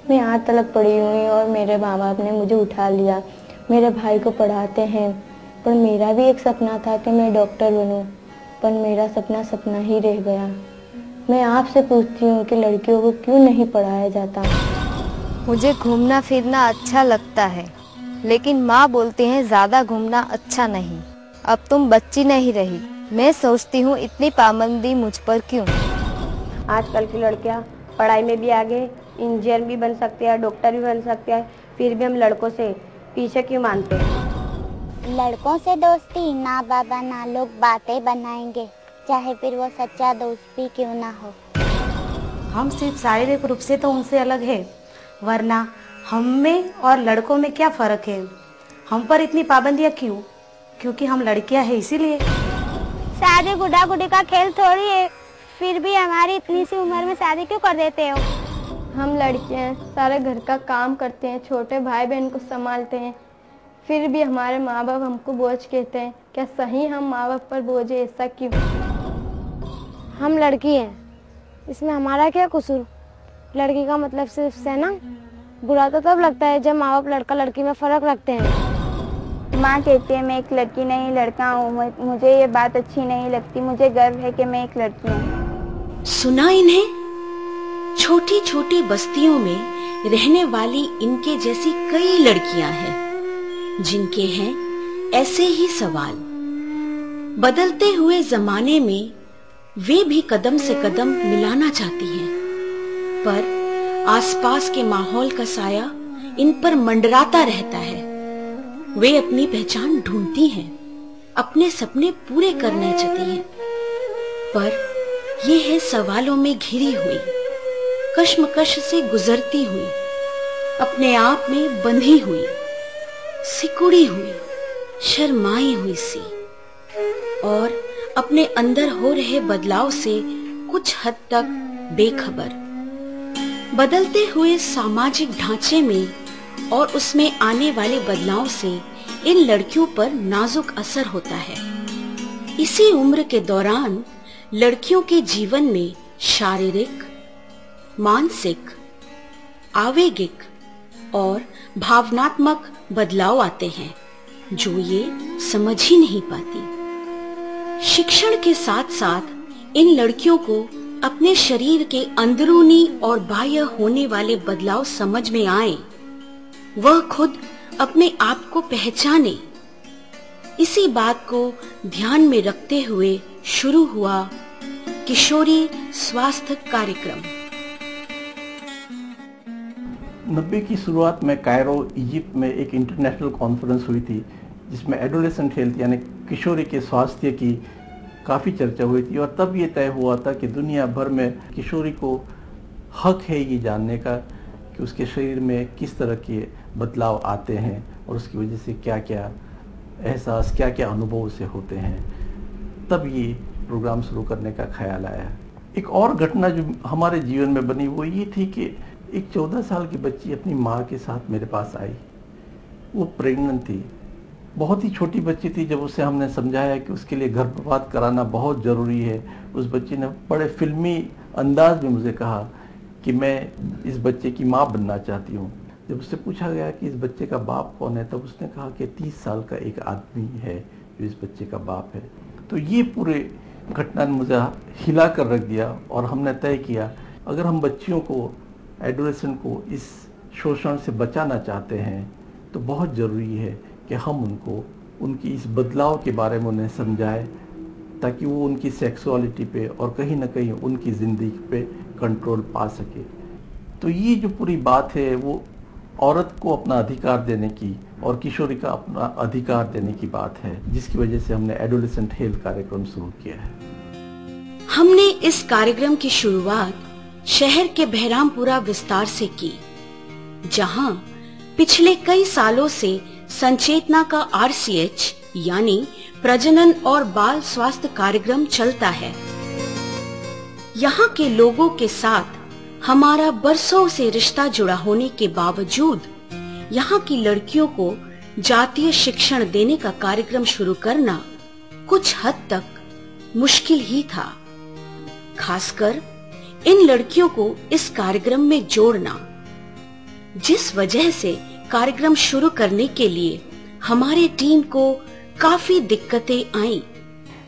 मैं यहाँ तक पढ़ी हुई और मेरे माँ बाप ने मुझे उठा लिया, मेरे भाई को पढ़ाते हैं। पर मेरा भी एक सपना था कि मैं डॉक्टर बनूं, पर मेरा सपना सपना ही रह गया। मैं आपसे पूछती हूँ कि लड़कियों को क्यों नहीं पढ़ाया जाता? मुझे घूमना फिरना अच्छा लगता है, लेकिन माँ बोलती हैं ज़्यादा घूमना अच्छा नहीं। अब तुम बच्ची नहीं रही। मैं सोचती हूँ इतनी पाबंदी मुझ पर क्यों? आजकल की लड़कियाँ पढ़ाई में भी आगे, इंजीनियर भी बन सकती है, डॉक्टर भी बन सकती है, फिर भी हम लड़कों से पीछे क्यों मानते हैं? लड़कों से दोस्ती ना बाबा ना लोग बातें बनाएंगे, चाहे फिर वो सच्चा दोस्त भी क्यों ना हो। हम सिर्फ शारीरिक रूप से तो उनसे अलग है, वरना हम में और लड़कों में क्या फर्क है? हम पर इतनी पाबंदियां क्यों? क्योंकि हम लड़कियां हैं इसीलिए। शादी गुड्डा गुड्डी का खेल थोड़ी है, फिर भी हमारी इतनी सी उम्र में शादी क्यों कर देते हो? हम लड़कियाँ हैं, सारे घर का काम करते हैं, छोटे भाई बहन को संभालते हैं, फिर भी हमारे माँ बाप हमको बोझ कहते हैं। क्या सही हम माँ बाप पर बोझ है? ऐसा क्यों? हम लड़की हैं, इसमें हमारा क्या कसूर? लड़की का मतलब सिर्फ से ना, बुरा तो तब लगता है जब माँ बाप लड़का लड़की में फर्क रखते हैं। माँ कहती है मैं एक लड़की नहीं लड़का हूँ, मुझे ये बात अच्छी नहीं लगती, मुझे गर्व है कि मैं एक लड़की हूँ। सुना इन्हें? छोटी छोटी बस्तियों में रहने वाली इनके जैसी कई लड़कियां हैं जिनके हैं ऐसे ही सवाल। बदलते हुए जमाने में वे भी कदम से कदम मिलाना चाहती हैं, पर आसपास के माहौल का साया इन पर मंडराता रहता है। वे अपनी पहचान ढूंढती हैं, अपने सपने पूरे करना चाहती हैं, पर ये है सवालों में घिरी हुई, कश्मकश से गुजरती हुई, अपने आप में बंधी हुई, सिकुड़ी हुई, शर्माई हुई सी, और अपने अंदर हो रहे बदलाव से कुछ हद तक बेखबर। बदलते हुए सामाजिक ढांचे में और उसमें आने वाले बदलाव से इन लड़कियों पर नाजुक असर होता है। इसी उम्र के दौरान लड़कियों के जीवन में शारीरिक, मानसिक, आवेगिक और भावनात्मक बदलाव आते हैं जो ये समझ ही नहीं पाती। शिक्षण के साथ साथ इन लड़कियों को अपने शरीर के अंदरूनी और बाह्य होने वाले बदलाव समझ में आए, वह खुद अपने आप को पहचाने। इसी बात को ध्यान में रखते हुए शुरू हुआ किशोरी स्वास्थ्य कार्यक्रम। 90 की शुरुआत में कायरो इजिप्ट में एक इंटरनेशनल कॉन्फ्रेंस हुई थी जिसमें एडोलेसेंट हेल्थ यानी किशोरी के स्वास्थ्य की काफ़ी चर्चा हुई थी, और तब ये तय हुआ था कि दुनिया भर में किशोरी को हक है ये जानने का कि उसके शरीर में किस तरह के बदलाव आते हैं और उसकी वजह से क्या क्या एहसास, क्या क्या अनुभव उसे होते हैं। तब ये प्रोग्राम शुरू करने का ख्याल आया। एक और घटना जो हमारे जीवन में बनी वो ये थी कि एक 14 साल की बच्ची अपनी माँ के साथ मेरे पास आई। वो प्रेग्नेंट थी, बहुत ही छोटी बच्ची थी। जब उसे हमने समझाया कि उसके लिए गर्भपात कराना बहुत ज़रूरी है, उस बच्ची ने बड़े फिल्मी अंदाज में मुझे कहा कि मैं इस बच्चे की माँ बनना चाहती हूँ। जब उससे पूछा गया कि इस बच्चे का बाप कौन है, तब उसने कहा कि 30 साल का एक आदमी है जो इस बच्चे का बाप है। तो ये पूरे घटना ने मुझे हिला कर रख दिया, और हमने तय किया अगर हम बच्चियों को, एडोलेसेंट को इस शोषण से बचाना चाहते हैं तो बहुत ज़रूरी है कि हम उनको उनकी इस बदलाव के बारे में उन्हें समझाएं, ताकि वो उनकी सेक्सुअलिटी पे और कहीं ना कहीं उनकी ज़िंदगी पे कंट्रोल पा सके। तो ये जो पूरी बात है वो औरत को अपना अधिकार देने की और किशोरी का अपना अधिकार देने की बात है, जिसकी वजह से हमने एडोलेसेंट हेल्थ कार्यक्रम शुरू किया है। हमने इस कार्यक्रम की शुरुआत शहर के बहरामपुरा विस्तार से की, जहां पिछले कई सालों से संचेतना का RCH यानी प्रजनन और बाल स्वास्थ्य कार्यक्रम चलता है। यहाँ के लोगों के साथ हमारा बरसों से रिश्ता जुड़ा होने के बावजूद यहाँ की लड़कियों को जातीय शिक्षण देने का कार्यक्रम शुरू करना कुछ हद तक मुश्किल ही था। खासकर इन लड़कियों को इस कार्यक्रम में जोड़ना। जिस वजह से कार्यक्रम शुरू करने के लिए हमारे टीम को काफी दिक्कतें आईं।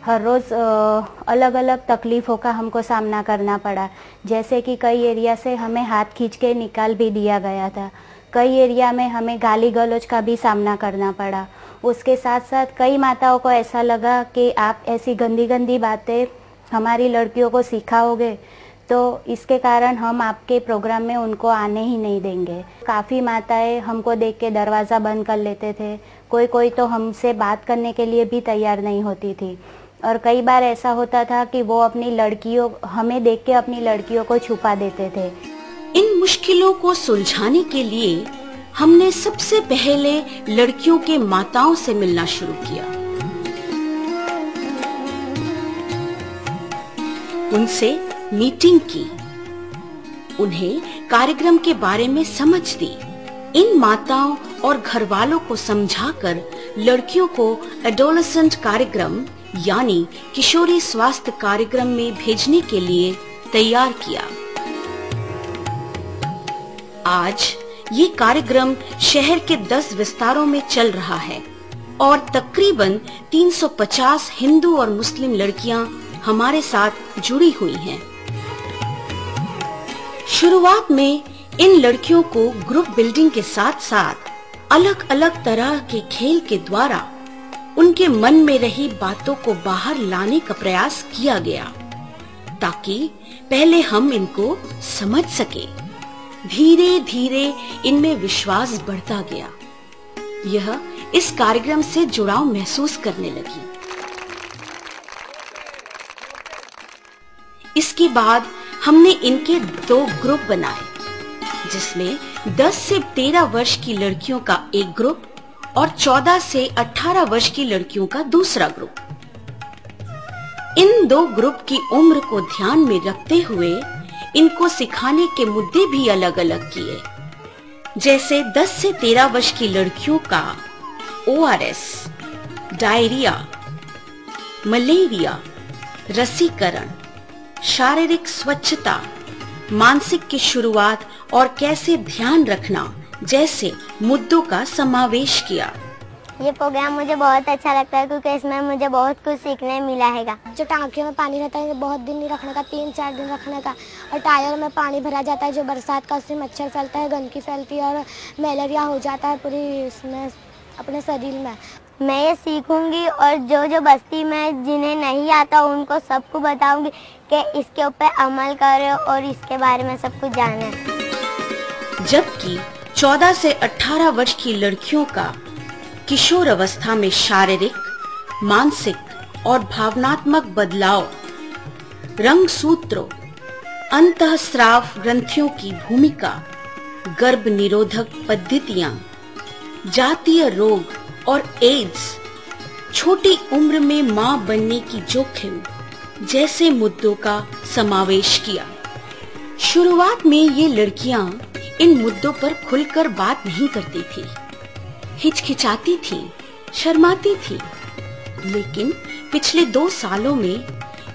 हर रोज़ अलग अलग तकलीफ़ों का हमको सामना करना पड़ा। जैसे कि कई एरिया से हमें हाथ खींच के निकाल भी दिया गया था, कई एरिया में हमें गाली गलौज का भी सामना करना पड़ा। उसके साथ साथ कई माताओं को ऐसा लगा कि आप ऐसी गंदी गंदी बातें हमारी लड़कियों को सिखाओगे तो इसके कारण हम आपके प्रोग्राम में उनको आने ही नहीं देंगे। काफ़ी माताएं हमको देख के दरवाज़ा बंद कर लेते थे, कोई तो हमसे बात करने के लिए भी तैयार नहीं होती थी। और कई बार ऐसा होता था कि वो अपनी लड़कियों, हमें देख के अपनी लड़कियों को छुपा देते थे। इन मुश्किलों को सुलझाने के लिए हमने सबसे पहले लड़कियों के माताओं से मिलना शुरू किया। उनसे मीटिंग की, उन्हें कार्यक्रम के बारे में समझ दी। इन माताओं और घर वालों को समझाकर लड़कियों को एडोलेसेंट कार्यक्रम यानी किशोरी स्वास्थ्य कार्यक्रम में भेजने के लिए तैयार किया। आज ये कार्यक्रम शहर के 10 विस्तारों में चल रहा है और तकरीबन 350 हिंदू और मुस्लिम लड़कियां हमारे साथ जुड़ी हुई हैं। शुरुआत में इन लड़कियों को ग्रुप बिल्डिंग के साथ साथ अलग अलग तरह के खेल के द्वारा उनके मन में रही बातों को बाहर लाने का प्रयास किया गया, ताकि पहले हम इनको समझ सके। धीरे धीरे इनमें विश्वास बढ़ता गया। यह इस कार्यक्रम से जुड़ाव महसूस करने लगी। इसके बाद हमने इनके 2 ग्रुप बनाए, जिसमें 10 से 13 वर्ष की लड़कियों का एक ग्रुप और 14 से 18 वर्ष की लड़कियों का दूसरा ग्रुप। इन 2 ग्रुप की उम्र को ध्यान में रखते हुए इनको सिखाने के मुद्दे भी अलग अलग किए। जैसे 10 से 13 वर्ष की लड़कियों का ORS, डायरिया, मलेरिया, रसीकरण, शारीरिक स्वच्छता, मानसिक की शुरुआत और कैसे ध्यान रखना जैसे मुद्दों का समावेश किया। ये प्रोग्राम मुझे बहुत अच्छा लगता है क्योंकि इसमें मुझे बहुत कुछ सीखने मिला है। जो टांकियों में पानी रहता है बहुत दिन नहीं रखने का, 3-4 दिन रखने का। और टायर में पानी भरा जाता है जो बरसात का, उससे मच्छर फैलता है, गंदगी फैलती है और मलेरिया हो जाता है पूरी इसमें अपने शरीर में। मैं ये सीखूंगी और जो बस्ती में जिन्हें नहीं आता उनको सबको बताऊंगी कि इसके ऊपर अमल करें और इसके बारे में सब कुछ जाने। जबकि 14 से 18 वर्ष की लड़कियों का किशोर अवस्था में शारीरिक, मानसिक और भावनात्मक बदलाव, रंगसूत्रों, अंतःस्राव ग्रंथियों की भूमिका, गर्भ निरोधक पद्धतियां, जातीय रोग और एड्स, छोटी उम्र में मां बनने की जोखिम जैसे मुद्दों का समावेश किया। शुरुआत में ये लड़कियां इन मुद्दों पर खुलकर बात नहीं करती थी, हिचकिचाती थी, शर्माती थी, लेकिन पिछले 2 सालों में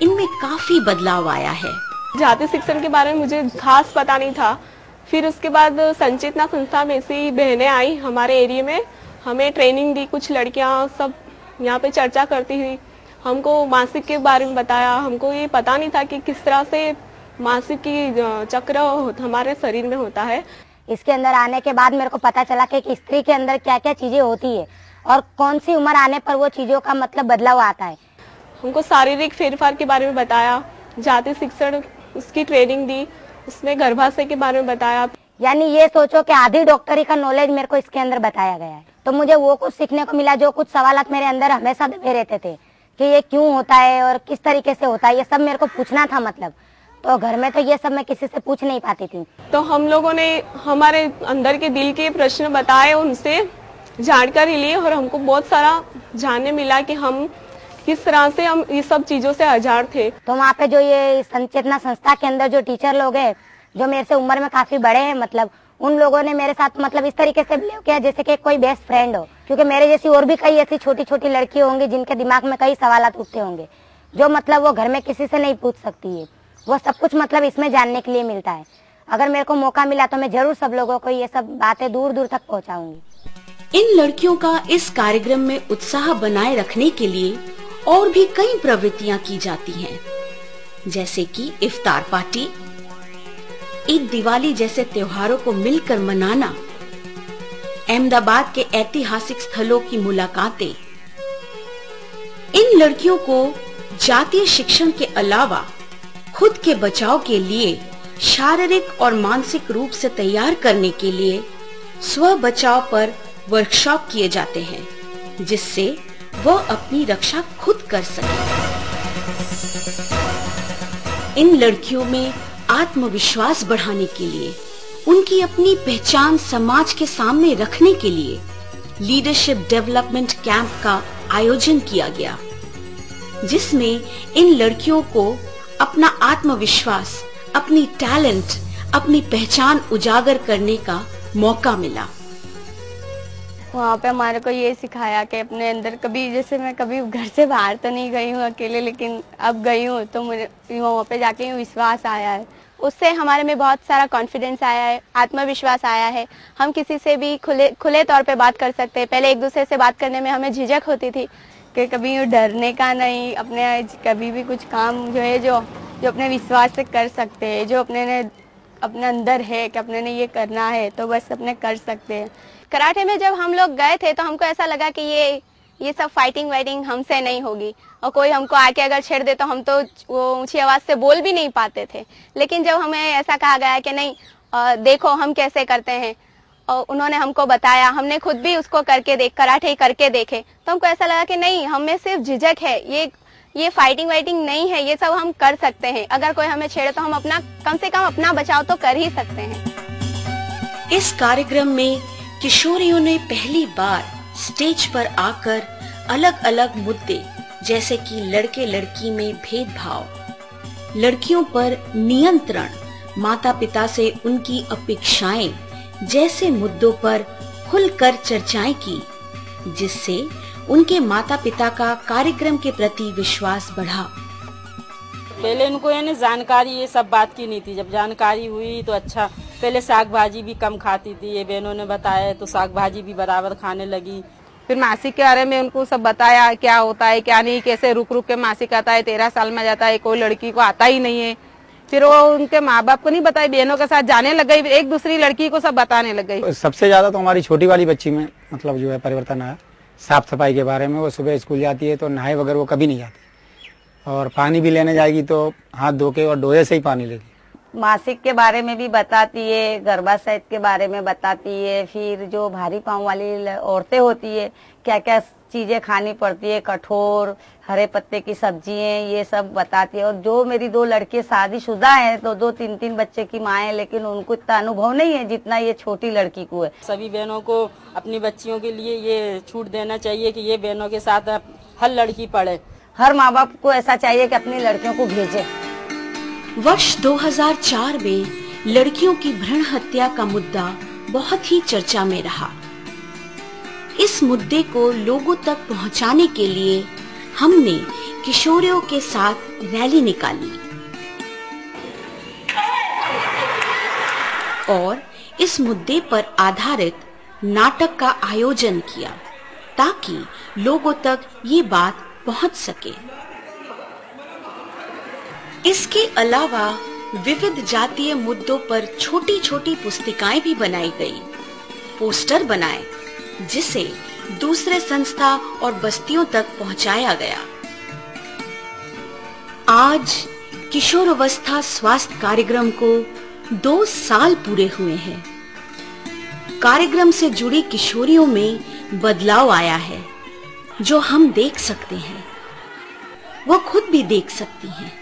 इनमें काफी बदलाव आया है। जाति शिक्षण के बारे में मुझे खास पता नहीं था। फिर उसके बाद संचेतना संस्था में से बहनें आई हमारे एरिया में, हमें ट्रेनिंग दी। कुछ लड़कियां सब यहाँ पे चर्चा करती हुई हमको मासिक के बारे में बताया। हमको ये पता नहीं था कि किस तरह से मासिक की चक्र हमारे शरीर में होता है। इसके अंदर आने के बाद मेरे को पता चला कि एक स्त्री के अंदर क्या क्या चीजें होती है और कौन सी उम्र आने पर वो चीजों का मतलब बदलाव आता है। हमको शारीरिक फेरफार के बारे में बताया, जाति शिक्षण उसकी ट्रेनिंग दी, उसमें गर्भाशय के बारे में बताया। यानी ये सोचो कि आधी डॉक्टरी का नॉलेज मेरे को इसके अंदर बताया गया है। तो मुझे वो कुछ सीखने को मिला, जो कुछ सवालात मेरे अंदर हमेशा दबे रहते थे कि ये क्यों होता है और किस तरीके से होता है, ये सब मेरे को पूछना था। मतलब तो घर में तो ये सब मैं किसी से पूछ नहीं पाती थी। तो हम लोगों ने हमारे अंदर के दिल के प्रश्न बताए, उनसे जानकारी ली और हमको बहुत सारा जानने मिला कि हम किस तरह से हम ये सब चीजों से आजाद थे। तो वहाँ पे जो ये संचेतना संस्था के अंदर जो टीचर लोग हैं, जो मेरे से उम्र में काफी बड़े हैं, मतलब उन लोगों ने मेरे साथ मतलब इस तरीके से बिहेव किया जैसे कि कोई बेस्ट फ्रेंड हो। क्योंकि मेरे जैसी और भी कई ऐसी छोटी छोटी लड़की होंगी जिनके दिमाग में कई सवालात उठते होंगे, जो मतलब वो घर में किसी से नहीं पूछ सकती है। वो सब कुछ मतलब इसमें जानने के लिए मिलता है। अगर मेरे को मौका मिला तो मैं जरूर सब लोगों को ये सब बातें दूर दूर तक पहुंचाऊंगी। इन लड़कियों का इस कार्यक्रम में उत्साह बनाए रखने के लिए और भी कई प्रवृत्तियां की जाती हैं, जैसे कि इफ्तार पार्टी, ईद, दिवाली जैसे त्योहारों को मिलकर मनाना, अहमदाबाद के ऐतिहासिक स्थलों की मुलाकातें। इन लड़कियों को जातीय शिक्षण के अलावा खुद के बचाव के लिए शारीरिक और मानसिक रूप से तैयार करने के लिए स्व बचाव पर वर्कशॉप किए जाते हैं, जिससे वह अपनी रक्षा खुद कर सके। इन लड़कियों में आत्मविश्वास बढ़ाने के लिए, उनकी अपनी पहचान समाज के सामने रखने के लिए लीडरशिप डेवलपमेंट कैंप का आयोजन किया गया, जिसमें इन लड़कियों को अपना आत्मविश्वास, अपनी टैलेंट, अपनी पहचान उजागर करने का मौका मिला। वहाँ पे हमारे को ये सिखाया कि अपने अंदर कभी, जैसे मैं कभी घर से बाहर तो नहीं गई हूँ अकेले, लेकिन अब गई हूँ तो मुझे वहाँ पे जाके विश्वास आया है। उससे हमारे में बहुत सारा कॉन्फिडेंस आया है, आत्मविश्वास आया है। हम किसी से भी खुले तौर पे बात कर सकते हैं। पहले एक दूसरे से बात करने में हमें झिझक होती थी कि कभी यूँ डरने का नहीं, अपने कभी भी कुछ काम जो है जो अपने विश्वास से कर सकते हैं, जो अपने अंदर है कि अपने ने ये करना है तो बस अपने कर सकते हैं। कराटे में जब हम लोग गए थे तो हमको ऐसा लगा कि ये सब फाइटिंग वाइटिंग हमसे नहीं होगी, और कोई हमको आके अगर छेड़ दे तो हम तो वो ऊंची आवाज से बोल भी नहीं पाते थे। लेकिन जब हमें ऐसा कहा गया कि नहीं, देखो हम कैसे करते हैं, और उन्होंने हमको बताया, हमने खुद भी उसको कराटे करके देखे, तो हमको ऐसा लगा कि नहीं, हमें सिर्फ झिझक है, ये फाइटिंग वाइटिंग नहीं है, ये सब हम कर सकते हैं। अगर कोई हमें छेड़े तो हम अपना कम से कम अपना बचाव तो कर ही सकते हैं। इस कार्यक्रम में किशोरियों ने पहली बार स्टेज पर आकर अलग अलग मुद्दे, जैसे कि लड़के लड़की में भेदभाव, लड़कियों पर नियंत्रण, माता पिता से उनकी अपेक्षाएं जैसे मुद्दों पर खुलकर चर्चाएं की, जिससे उनके माता पिता का कार्यक्रम के प्रति विश्वास बढ़ा। पहले उनको जानकारी ये सब बात की नहीं थी, जब जानकारी हुई तो अच्छा। पहले साग भाजी भी कम खाती थी, ये बहनों ने बताया तो साग भाजी भी बराबर खाने लगी। फिर मासिक के बारे में उनको सब बताया, क्या होता है क्या नहीं, कैसे रुक रुक के मासिक आता है, 13 साल में जाता है, कोई लड़की को आता ही नहीं है। फिर वो उनके माँ बाप को नहीं बताई, बहनों के साथ जाने लग गई, एक दूसरी लड़की को सब बताने लग गई। सबसे ज्यादा तो हमारी छोटी वाली बच्ची में मतलब जो है परिवर्तन आया साफ सफाई के बारे में। वो सुबह स्कूल जाती है तो नहाए वगैरह वो कभी नहीं जाती, और पानी भी लेने जाएगी तो हाथ धो के और डोए से ही पानी लेगी। मासिक के बारे में भी बताती है, गर्भाशय के बारे में बताती है, फिर जो भारी पाँव वाली औरतें होती है क्या क्या चीजें खानी पड़ती है, कठोर, हरे पत्ते की सब्जियां, ये सब बताती है। और जो मेरी 2 लड़की शादीशुदा हैं, तो 2-3 बच्चे की माँ है, लेकिन उनको इतना अनुभव नहीं है जितना ये छोटी लड़की को है। सभी बहनों को अपनी बच्चियों के लिए ये छूट देना चाहिए कि ये बहनों के साथ हर लड़की पढ़े। हर माँ बाप को ऐसा चाहिए कि अपनी लड़कियों को भेजे। वर्ष 2004 में लड़कियों की भ्रूण हत्या का मुद्दा बहुत ही चर्चा में रहा। इस मुद्दे को लोगों तक पहुंचाने के लिए हमने किशोरियों के साथ रैली निकाली और इस मुद्दे पर आधारित नाटक का आयोजन किया, ताकि लोगों तक ये बात पहुंच सके। इसके अलावा विविध जातीय मुद्दों पर छोटी छोटी पुस्तिकाएं भी बनाई गई, पोस्टर बनाए, जिसे दूसरे संस्था और बस्तियों तक पहुंचाया गया। आज किशोरावस्था स्वास्थ्य कार्यक्रम को 2 साल पूरे हुए हैं। कार्यक्रम से जुड़ी किशोरियों में बदलाव आया है, जो हम देख सकते हैं, वो खुद भी देख सकती हैं,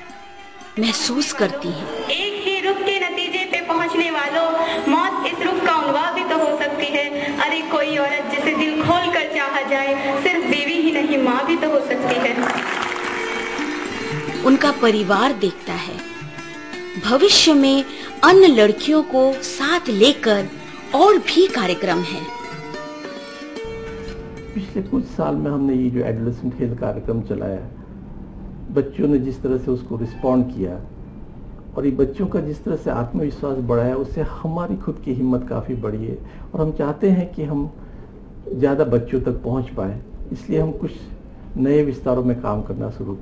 महसूस करती हैं। एक ही रुख के नतीजे पे पहुंचने वालों, मौत इस रुख का अनुभव भी तो हो सकती है। अरे कोई औरत जिसे दिल खोल कर चाहा जाए, सिर्फ बीवी ही नहीं माँ भी तो हो सकती है। उनका परिवार देखता है। भविष्य में अन्य लड़कियों को साथ लेकर और भी कार्यक्रम है। पिछले कुछ साल में हमने ये जो एडोलेसेंट हेल्थ कार्यक्रम चलाया, बच्चों ने जिस तरह से उसको रिस्पॉन्ड किया, और ये बच्चों का जिस तरह से आत्मविश्वास बढ़ा है उससे हमारी खुद की हिम्मत काफ़ी बढ़ी है और हम चाहते हैं कि हम ज़्यादा बच्चों तक पहुंच पाए। इसलिए हम कुछ नए विस्तारों में काम करना शुरू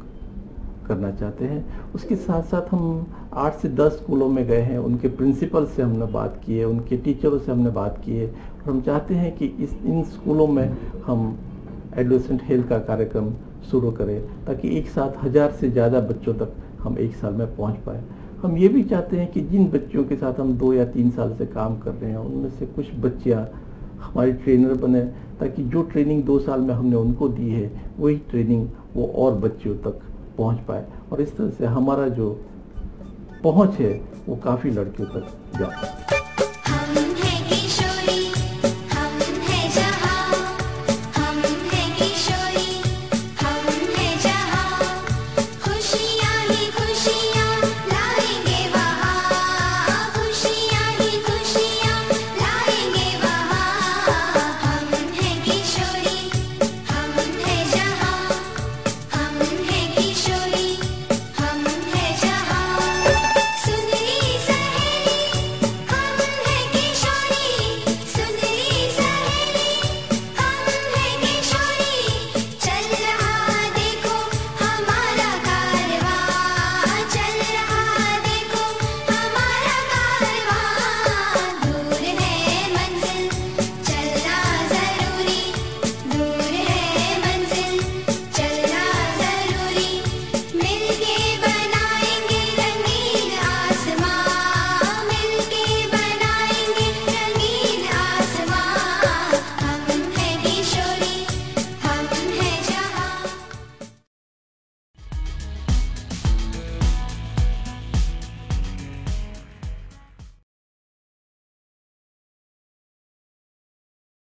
करना चाहते हैं। उसके साथ साथ हम 8 से 10 स्कूलों में गए हैं, उनके प्रिंसिपल से हमने बात की है, उनके टीचरों से हमने बात की है और हम चाहते हैं कि इन स्कूलों में हम एडोलेसेंट हेल्थ का कार्यक्रम शुरू करें ताकि एक साथ 1000 से ज़्यादा बच्चों तक हम एक साल में पहुंच पाए। हम ये भी चाहते हैं कि जिन बच्चों के साथ हम 2 या 3 साल से काम कर रहे हैं उनमें से कुछ बच्चियाँ हमारी ट्रेनर बने ताकि जो ट्रेनिंग 2 साल में हमने उनको दी है वही ट्रेनिंग वो और बच्चों तक पहुंच पाए और इस तरह से हमारा जो पहुंच है वो काफ़ी लड़कियों तक जाए।